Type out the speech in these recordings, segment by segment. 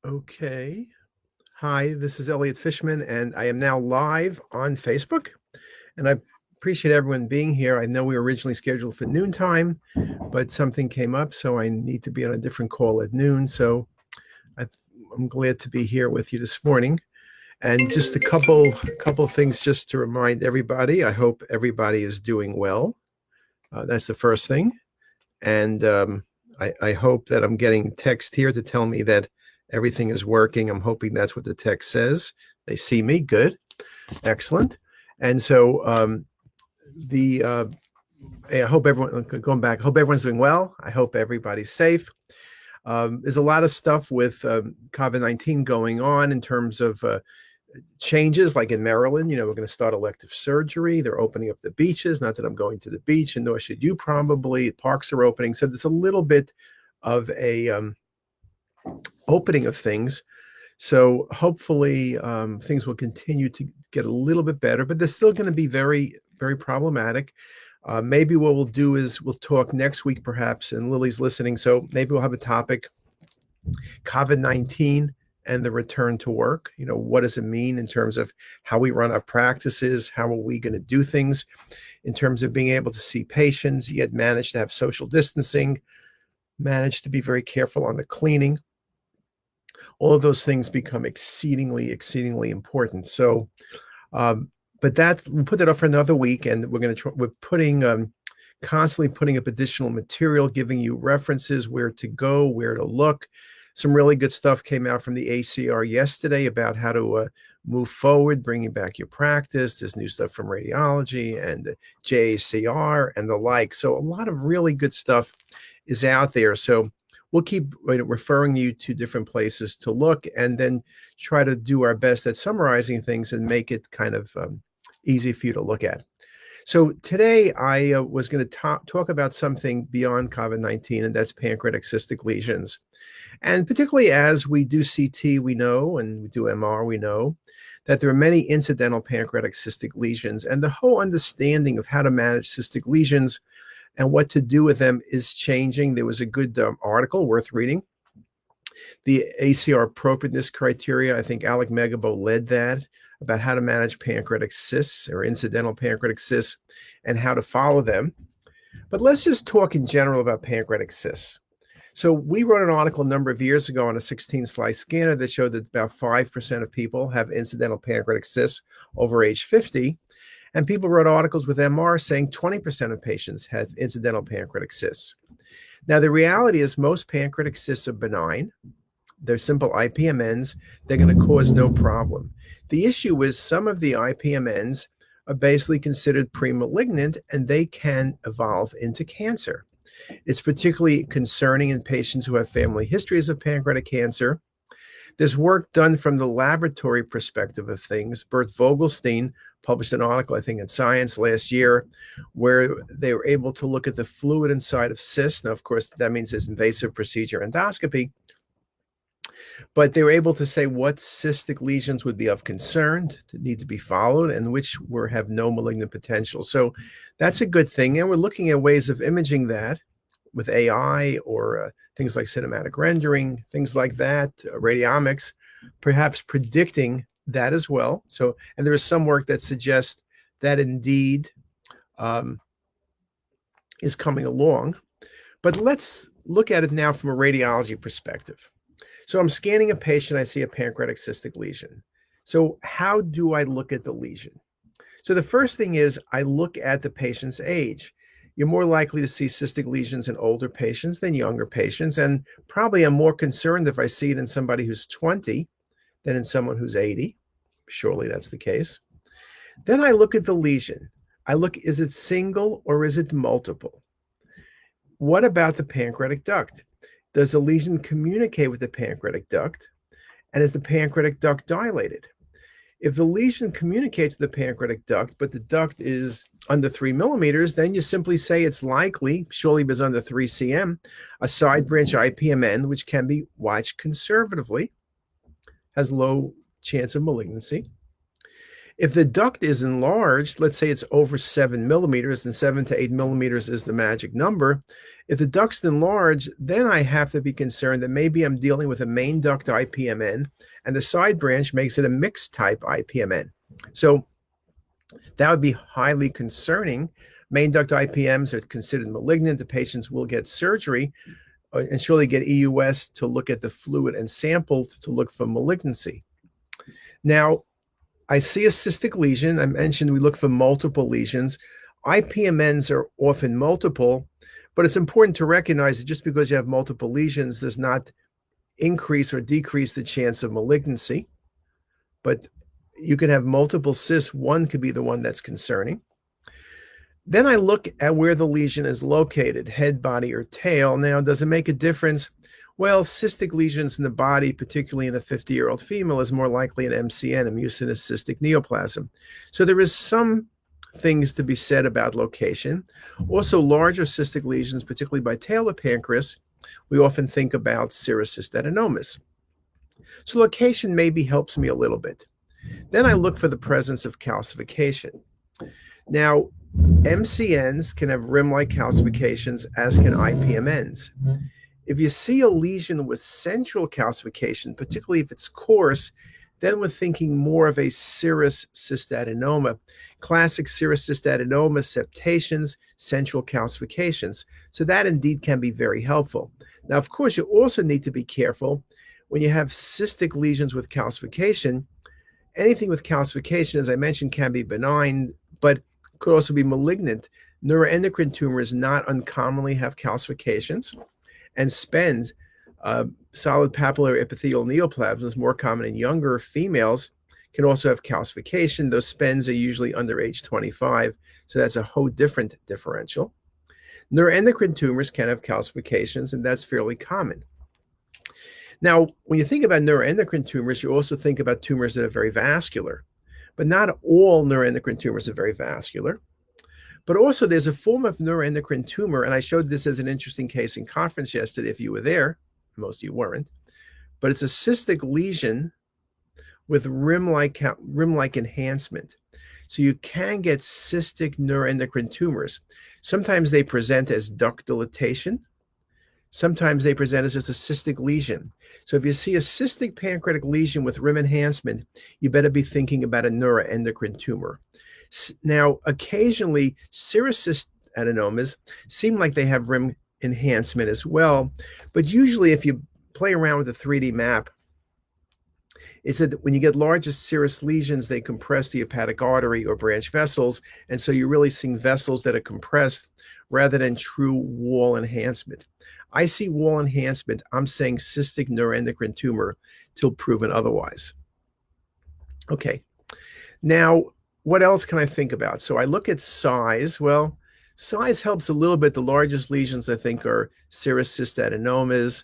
Okay. Hi, this is Elliot Fishman, and I am now live on Facebook. And I appreciate everyone being here. I know we were originally scheduled for noontime, but something came up, so I need to be on a different call at noon. So I, I'm glad to be here with you this morning. And just a couple of things just to remind everybody. I hope everybody is doing well. That's the first thing. And I hope that I'm getting text here to tell me that everything is working. I'm hoping that's what the text says. They see me. Good. Excellent. And so the I hope everyone going back. I hope everyone's doing well. I hope everybody's safe. There's a lot of stuff with COVID-19 going on in terms of changes, like in Maryland. We're going to start elective surgery. They're opening up the beaches. Not that I'm going to the beach, and nor should you probably. Parks are opening. So there's a little bit of a opening of things. So hopefully things will continue to get a little bit better, but they're still going to be very, very problematic. Maybe what we'll do is we'll talk next week, perhaps, and Lily's listening. So maybe we'll have a topic, COVID-19 and the return to work. What does it mean in terms of how we run our practices? How are we going to do things in terms of being able to see patients, yet manage to have social distancing, manage to be very careful on the cleaning? All of those things become exceedingly, exceedingly important. So, but we'll put that up for another week, and we're putting constantly putting up additional material, giving you references, where to go, where to look. Some really good stuff came out from the ACR yesterday about how to move forward, bringing back your practice. There's new stuff from Radiology and JACR and the like. So a lot of really good stuff is out there. So we'll keep referring you to different places to look, and then try to do our best at summarizing things and make it kind of easy for you to look at. So today I was going to talk about something beyond COVID-19, and that's pancreatic cystic lesions. And particularly as we do CT, we know, and we do MR, we know that there are many incidental pancreatic cystic lesions, and the whole understanding of how to manage cystic lesions and what to do with them is changing. There was a good article worth reading. The ACR appropriateness criteria, I think Alec Megabo led that, about how to manage pancreatic cysts or incidental pancreatic cysts and how to follow them. But let's just talk in general about pancreatic cysts. So we wrote an article a number of years ago on a 16-slice scanner that showed that about 5% of people have incidental pancreatic cysts over age 50. And people wrote articles with MR saying 20% of patients had incidental pancreatic cysts. Now, the reality is most pancreatic cysts are benign. They're simple IPMNs. They're going to cause no problem. The issue is some of the IPMNs are basically considered pre-malignant, and they can evolve into cancer. It's particularly concerning in patients who have family histories of pancreatic cancer. There's work done from the laboratory perspective of things. Bert Vogelstein published an article, I think, in Science last year, where they were able to look at the fluid inside of cysts. Now, of course, that means it's invasive procedure endoscopy. But they were able to say what cystic lesions would be of concern, to need to be followed, and which have no malignant potential. So that's a good thing. And we're looking at ways of imaging that with AI or things like cinematic rendering, things like that, radiomics, perhaps predicting that as well. So, and there is some work that suggests that indeed is coming along. But let's look at it now from a radiology perspective. So I'm scanning a patient, I see a pancreatic cystic lesion. So how do I look at the lesion? So the first thing is I look at the patient's age. You're more likely to see cystic lesions in older patients than younger patients, and probably I'm more concerned if I see it in somebody who's 20 than in someone who's 80. Surely that's the case. Then I look at the lesion. I look, is it single or is it multiple? What about the pancreatic duct? Does the lesion communicate with the pancreatic duct? And is the pancreatic duct dilated? If the lesion communicates with the pancreatic duct, but the duct is under 3 millimeters, then you simply say it's likely, surely it's under 3 cm, a side branch IPMN, which can be watched conservatively, has low chance of malignancy. If the duct is enlarged, let's say it's over 7 millimeters, and 7 to 8 millimeters is the magic number. If the duct's enlarged, then I have to be concerned that maybe I'm dealing with a main duct IPMN and the side branch makes it a mixed type IPMN. So that would be highly concerning. Main duct IPMs are considered malignant. The patients will get surgery and surely get EUS to look at the fluid and sample to look for malignancy. Now, I see a cystic lesion. I mentioned we look for multiple lesions. IPMNs are often multiple, but it's important to recognize that just because you have multiple lesions does not increase or decrease the chance of malignancy. But you can have multiple cysts. One could be the one that's concerning. Then I look at where the lesion is located, head, body, or tail. Now, does it make a difference? Well, cystic lesions in the body, particularly in a 50-year-old female, is more likely an MCN, a mucinous cystic neoplasm. So there is some things to be said about location. Also, larger cystic lesions, particularly by tail of pancreas, we often think about serous cystadenomas. So location maybe helps me a little bit. Then I look for the presence of calcification. Now, MCNs can have rim-like calcifications, as can IPMNs. If you see a lesion with central calcification, particularly if it's coarse, then we're thinking more of a serous cystadenoma. Classic serous cystadenoma, septations, central calcifications. So that indeed can be very helpful. Now, of course, you also need to be careful when you have cystic lesions with calcification. Anything with calcification, as I mentioned, can be benign, but could also be malignant. Neuroendocrine tumors not uncommonly have calcifications, and SPENs, solid papillary epithelial neoplasms, more common in younger females, can also have calcification. Those SPENs are usually under age 25, so that's a whole different differential. Neuroendocrine tumors can have calcifications, and that's fairly common. Now, when you think about neuroendocrine tumors, you also think about tumors that are very vascular. But not all neuroendocrine tumors are very vascular. But also there's a form of neuroendocrine tumor, and I showed this as an interesting case in conference yesterday if you were there. Most of you weren't. But it's a cystic lesion with rim-like enhancement. So you can get cystic neuroendocrine tumors. Sometimes they present as duct dilatation. Sometimes they present as just a cystic lesion. So if you see a cystic pancreatic lesion with rim enhancement, you better be thinking about a neuroendocrine tumor. Now, occasionally, serous cystadenomas seem like they have rim enhancement as well, but usually if you play around with a 3D map, it's that when you get larger serous lesions, they compress the hepatic artery or branch vessels, and so you're really seeing vessels that are compressed rather than true wall enhancement. I see wall enhancement. I'm saying cystic neuroendocrine tumor till proven otherwise. Okay. Now, what else can I think about? So I look at size. Well, size helps a little bit. The largest lesions, I think, are serous cystadenomas,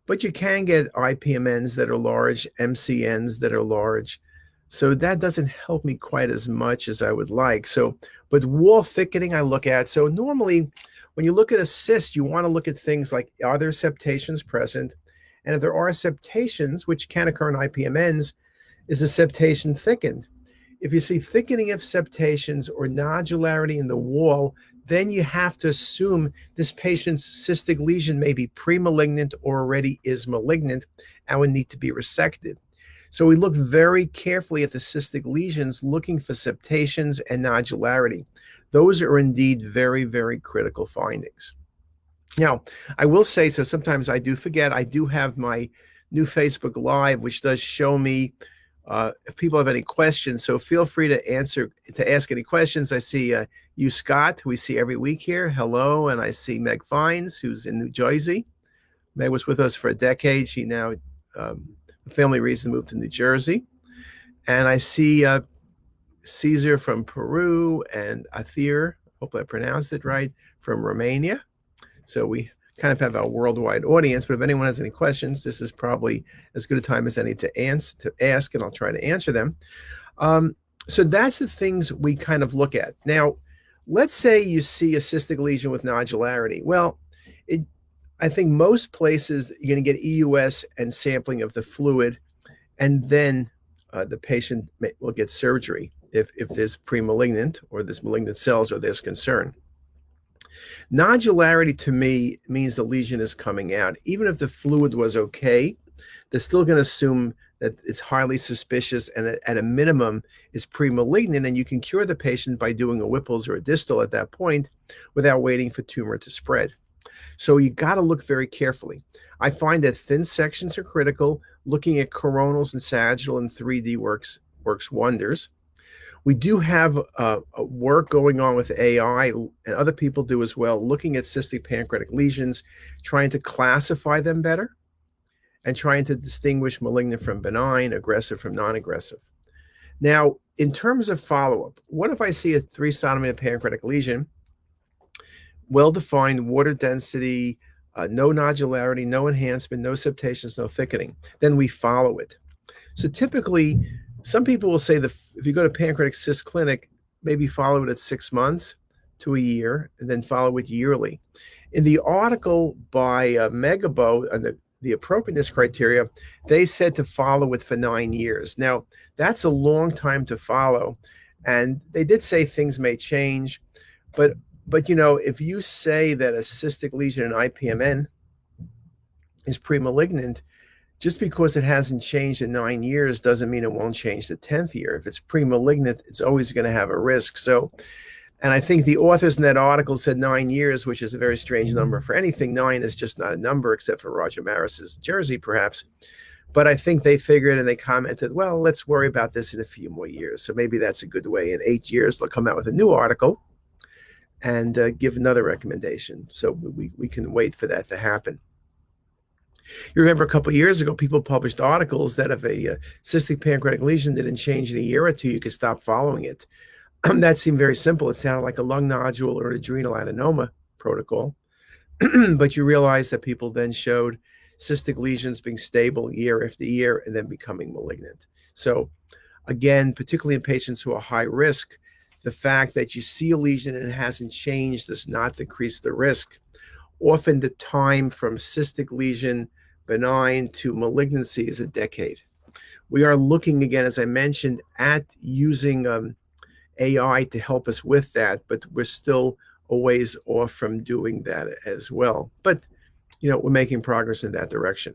but you can get IPMNs that are large, MCNs that are large. So that doesn't help me quite as much as I would like. So, but wall thickening I look at. So normally when you look at a cyst, you want to look at things like, are there septations present? And if there are septations, which can occur in IPMNs, is the septation thickened? If you see thickening of septations or nodularity in the wall, then you have to assume this patient's cystic lesion may be pre-malignant or already is malignant and would need to be resected. So we look very carefully at the cystic lesions, looking for septations and nodularity. Those are indeed very, very critical findings. Now, I will say, so sometimes I do forget, I do have my new Facebook Live, which does show me if people have any questions. So feel free to ask any questions. I see you, Scott, who we see every week here. Hello. And I see Meg Fines, who's in New Jersey. Meg was with us for a decade. She now, for family reasons, moved to New Jersey. And I see Caesar from Peru and Athir, hope I pronounced it right, from Romania. So we kind of have a worldwide audience, but if anyone has any questions, this is probably as good a time as any to ask, and I'll try to answer them. So that's the things we kind of look at. Now, let's say you see a cystic lesion with nodularity. Well, I think most places you're going to get EUS and sampling of the fluid, and then the patient will get surgery. if there's pre-malignant or there's malignant cells or there's concern. Nodularity to me means the lesion is coming out. Even if the fluid was okay, they're still going to assume that it's highly suspicious and at a minimum is pre-malignant, and you can cure the patient by doing a Whipple's or a distal at that point without waiting for tumor to spread. So you got to look very carefully. I find that thin sections are critical. Looking at coronals and sagittal in 3D works wonders. We do have work going on with AI, and other people do as well, looking at cystic pancreatic lesions, trying to classify them better, and trying to distinguish malignant from benign, aggressive from non-aggressive. Now, in terms of follow-up, what if I see a 3-centimeter pancreatic lesion, well-defined water density, no nodularity, no enhancement, no septations, no thickening? Then we follow it. So typically, some people will say that if you go to pancreatic cyst clinic, maybe follow it at 6 months to a year, and then follow it yearly. In the article by Megabo on the appropriateness criteria, they said to follow it for 9 years. Now, that's a long time to follow, and they did say things may change, but you know, if you say that a cystic lesion in IPMN is pre-malignant, just because it hasn't changed in 9 years doesn't mean it won't change the 10th year. If it's pre-malignant, it's always going to have a risk. So, and I think the authors in that article said 9 years, which is a very strange number for anything. 9 is just not a number, except for Roger Maris's jersey, perhaps. But I think they figured and they commented, well, let's worry about this in a few more years. So maybe that's a good way. In 8 years, they'll come out with a new article and give another recommendation. So we can wait for that to happen. You remember a couple of years ago, people published articles that if a cystic pancreatic lesion didn't change in a year or two, you could stop following it. That seemed very simple. It sounded like a lung nodule or an adrenal adenoma protocol. But you realize that people then showed cystic lesions being stable year after year and then becoming malignant. So again, particularly in patients who are high risk, the fact that you see a lesion and it hasn't changed does not decrease the risk. Often the time from cystic lesion benign to malignancy is a decade. We are looking again, as I mentioned, at using AI to help us with that, but we're still a ways off from doing that as well. But, you know, we're making progress in that direction.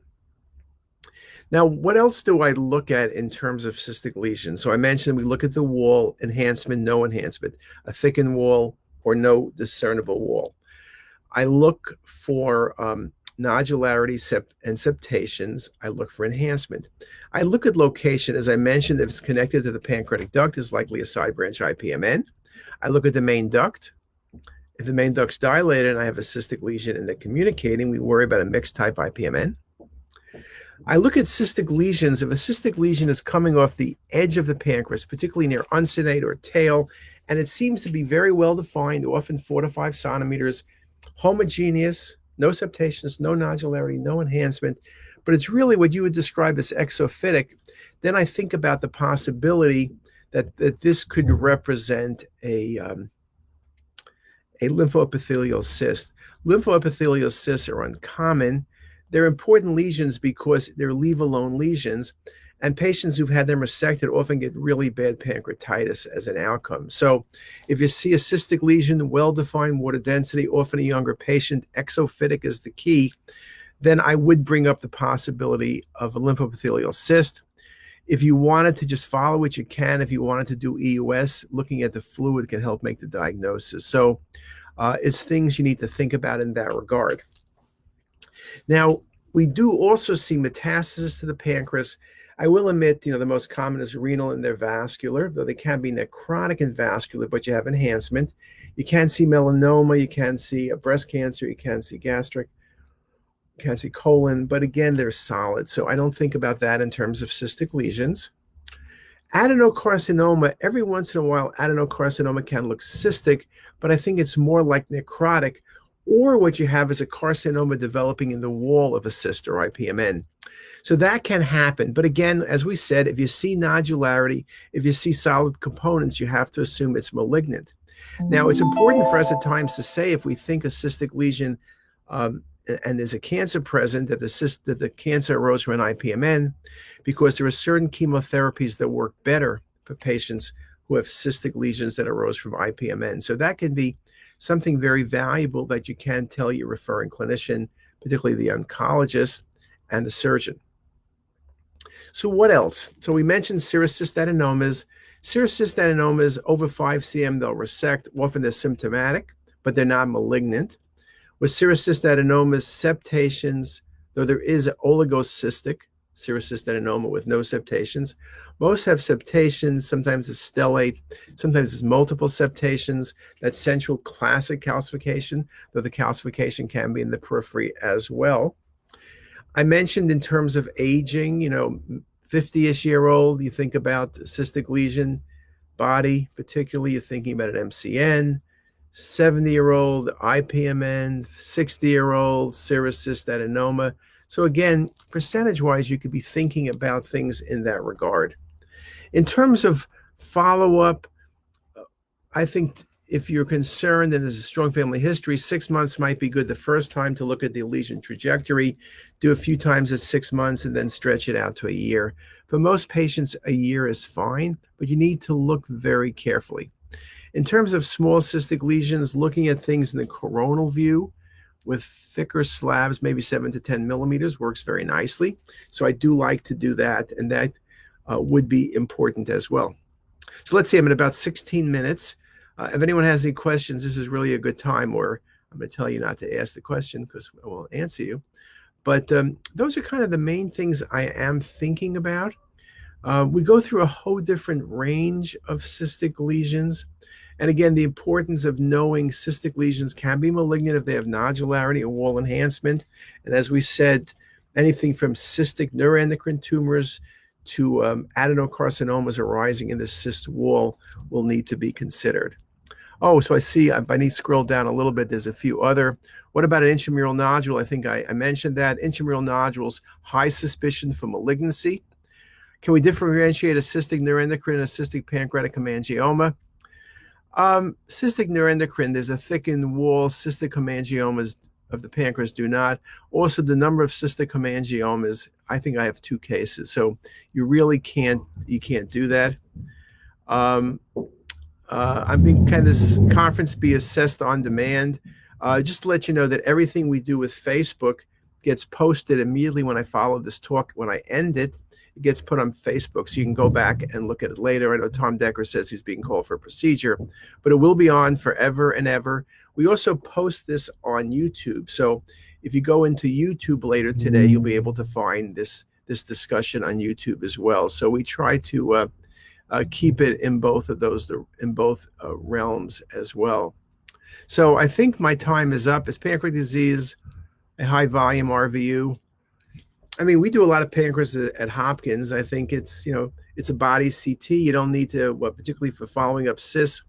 Now, what else do I look at in terms of cystic lesions? So I mentioned we look at the wall, enhancement, no enhancement, a thickened wall or no discernible wall. I look for nodularity and septations. I look for enhancement. I look at location. As I mentioned, if it's connected to the pancreatic duct, it's likely a side branch IPMN. I look at the main duct. If the main duct's dilated and I have a cystic lesion and they're communicating, we worry about a mixed type IPMN. I look at cystic lesions. If a cystic lesion is coming off the edge of the pancreas, particularly near uncinate or tail, and it seems to be very well defined, often 4 to 5 centimeters, homogeneous, no septations, no nodularity, no enhancement, but it's really what you would describe as exophytic, then I think about the possibility that this could represent a lymphoepithelial cyst. Lymphoepithelial cysts are uncommon. They're important lesions because they're leave-alone lesions, and patients who've had them resected often get really bad pancreatitis as an outcome. So if you see a cystic lesion, well-defined water density, often a younger patient, exophytic is the key, then I would bring up the possibility of a lymphoepithelial cyst. If you wanted to just follow it, you can. If you wanted to do EUS, looking at the fluid can help make the diagnosis. So it's things you need to think about in that regard. Now, we do also see metastasis to the pancreas. I will admit, the most common is renal and they're vascular, though they can be necrotic and vascular, but you have enhancement. You can see melanoma, you can see a breast cancer, you can see gastric, you can see colon, but again, they're solid. So I don't think about that in terms of cystic lesions. Adenocarcinoma, every once in a while, adenocarcinoma can look cystic, but I think it's more like necrotic, or what you have is a carcinoma developing in the wall of a cyst or IPMN. So that can happen. But again, as we said, if you see nodularity, if you see solid components, you have to assume it's malignant. Now, it's important for us at times to say if we think a cystic lesion and there's a cancer present, that the cancer arose from an IPMN, because there are certain chemotherapies that work better for patients who have cystic lesions that arose from IPMN. So that can be something very valuable that you can tell your referring clinician, particularly the oncologist and the surgeon. So what else? So we mentioned serous cystadenomas. Serous cystadenomas over 5 cm, they'll resect. Often they're symptomatic, but they're not malignant. With serous cystadenomas, septations, though there is oligocystic serous cystadenoma with no septations. Most have septations, sometimes it's stellate, sometimes it's multiple septations. That's central classic calcification, though the calcification can be in the periphery as well. I mentioned in terms of aging, 50-ish year old, you think about cystic lesion, body, particularly you're thinking about an MCN. 70-year-old IPMN, 60-year-old serous cystadenoma. So again, percentage-wise, you could be thinking about things in that regard. In terms of follow-up, I think if you're concerned and there's a strong family history, 6 months might be good the first time to look at the lesion trajectory. Do a few times at 6 months and then stretch it out to a year. For most patients, a year is fine, but you need to look very carefully. In terms of small cystic lesions, looking at things in the coronal view with thicker slabs, maybe 7 to 10 millimeters, works very nicely. So I do like to do that, and that would be important as well. So let's see, I'm at about 16 minutes. If anyone has any questions, this is really a good time, or I'm going to tell you not to ask the question because I won't answer you. But those are kind of the main things I am thinking about. We go through a whole different range of cystic lesions. And again, the importance of knowing cystic lesions can be malignant if they have nodularity or wall enhancement. And as we said, anything from cystic neuroendocrine tumors to adenocarcinomas arising in the cyst wall will need to be considered. Oh, so I see, if I need to scroll down a little bit, there's a few other. What about an intramural nodule? I think I mentioned that. Intramural nodules, high suspicion for malignancy. Can we differentiate a cystic neuroendocrine and a cystic pancreatic hemangioma? Cystic neuroendocrine, there's a thickened wall. Cystic hemangiomas of the pancreas do not. Also, the number of cystic hemangiomas, I think I have 2 cases. So you really can't do that. I think can this conference be assessed on demand? Just to let you know that everything we do with Facebook gets posted immediately when I follow this talk. When I end it, it gets put on Facebook, so you can go back and look at it later. I know Tom Decker says he's being called for a procedure, but it will be on forever and ever. We also post this on YouTube, so if you go into YouTube later today, you'll be able to find this discussion on YouTube as well. So we try to keep it in both of those, realms as well. So I think my time is up. Is pancreatic disease a high volume RVU? I mean, we do a lot of pancreas at Hopkins. I think it's a body CT. You don't need to, particularly for following up cysts,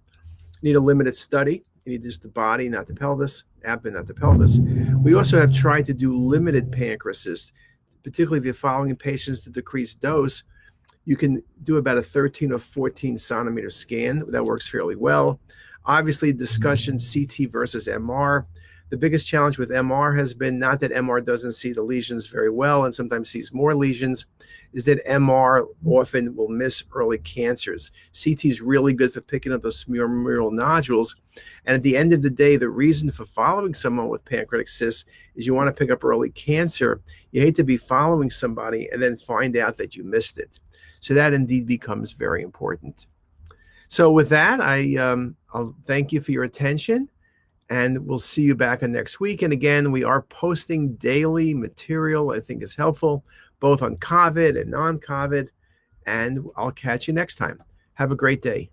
you need a limited study. You need just the body, not the pelvis, abdomen, not the pelvis. We also have tried to do limited pancreases, particularly if you're following patients to decrease dose. You can do about a 13 or 14 centimeter scan. That works fairly well. Obviously, discussion CT versus MR. The biggest challenge with MR has been not that MR doesn't see the lesions very well and sometimes sees more lesions, is that MR often will miss early cancers. CT is really good for picking up those mural nodules. And at the end of the day, the reason for following someone with pancreatic cysts is you want to pick up early cancer. You hate to be following somebody and then find out that you missed it. So that indeed becomes very important. So with that, I'll thank you for your attention. And we'll see you back next week. And again, we are posting daily material I think is helpful, both on COVID and non-COVID. And I'll catch you next time. Have a great day.